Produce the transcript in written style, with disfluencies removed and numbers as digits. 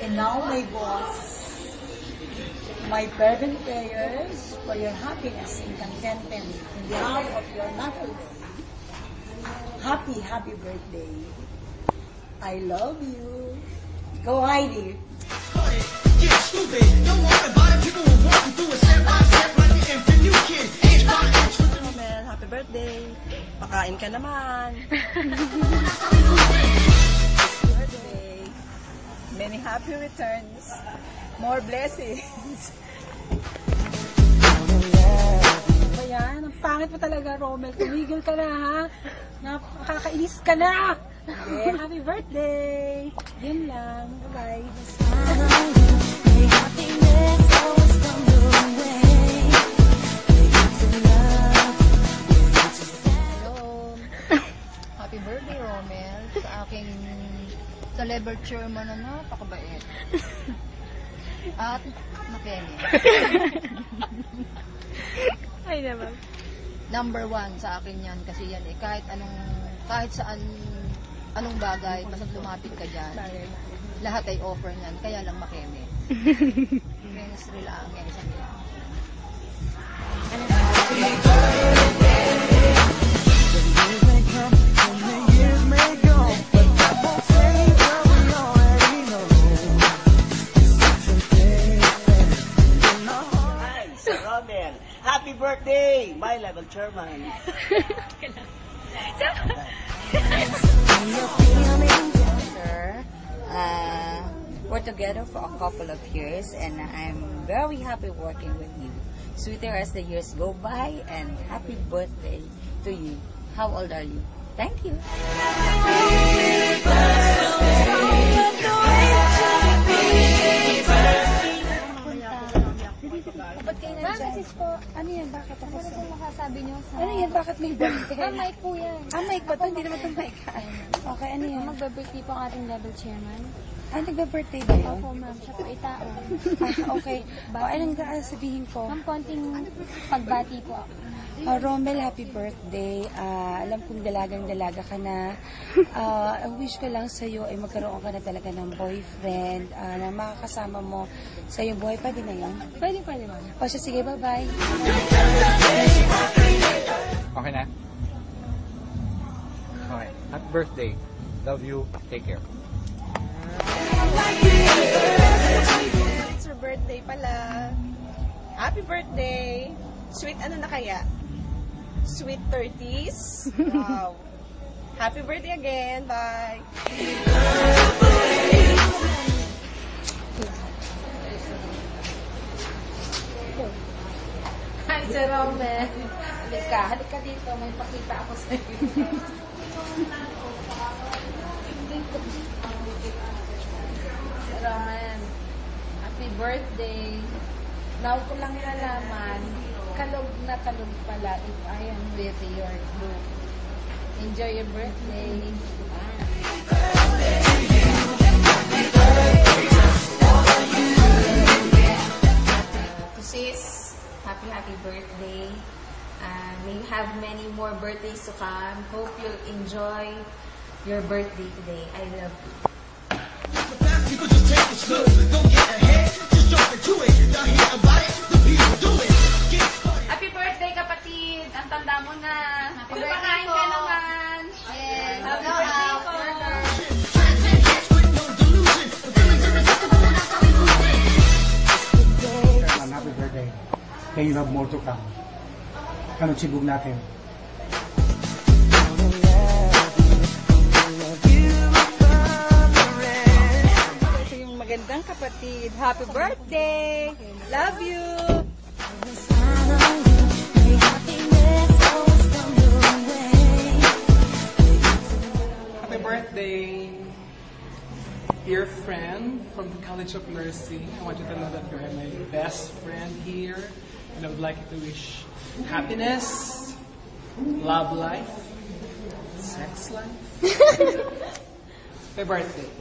And now, my boss, my fervent prayers for your happiness and contentment in behalf of your national. Happy, happy birthday. I love you. Go, Heidi. Get stupid. Don't worry about it. People will walk you through it step by step like the infant new kid. Age by age. Romel, happy birthday. Pakain ka naman. Birthday. Many happy returns. More blessings. Ba yan? Ang pangit mo talaga, Romel. Tumigil ka na, ha? Nakakainis ka na. Okay, happy birthday. Yun lang. Bye-bye. Hello. Happy birthday, Romel. Sa aking celebrity chairman na napakabait. At makemi. Ay naman. Number 1 sa akin yan kasi yan eh kahit saan anong bagay basta lumapit ka dyan. Lahat ay offer niyan kaya lang makemi. Ministry lang yan isang yan. Romel, happy birthday, my level chairman. Sir, we're together for a couple of years and I'm very happy working with you. Sweeter as the years go by and happy birthday to you. How old are you? Thank you. Ba't kayo nandiyan? Sis po, ano yan? Bakit ako sa... Ano makasabi niyo sa... Ano yan? Bakit may birthday? Mic po yan. Mic ba ito? Hindi naman itong mic. Okay, ano yan? Magbe-birthday po ang ating level chairman. Nagba-birthday ba yun? Opo, ma'am. Siya po ay tao. Okay. Anong sabihin ko? Ma'am, konting pagbati po ako. Romel, happy birthday. Alam kong dalagang-dalaga ka na. Ang wish ko lang sa'yo ay magkaroon ka na talaga ng boyfriend na makakasama mo sa iyong buhay. Pwede na yan? Pwede, ma'am. O siya, sige, bye-bye. Okay na? Okay. Happy birthday. Love you. Take care. It's her birthday pala. Happy birthday. Sweet ano na kaya? Sweet 30s. Wow. Happy birthday again. Bye. Hi, Sir Romel. Halika dito. May pakita ako sa iyo. Sir Romel, happy birthday. Now ko lang nalaman, kalog na kalog pala if I am with your group. Enjoy your birthday. Sis, happy birthday. May you have many more birthdays to come. Hope you'll enjoy your birthday today. I love you. People just take it slow. Don't get ahead. Just jump into it. Y'all hear about it? The people do it. Get started. Happy birthday, kapatid! Ang tanda mo na. Happy birthday po. Ka naman. Yes. Happy birthday po. Happy birthday. May you have more to come. Anong sibog natin? Ito yung magandang kapatid. Happy birthday. Love you. Happy birthday, dear friend from the College of Mercy. I want you to know that you're my best friend here, and I would like to wish happiness, love life, sex life. Happy birthday.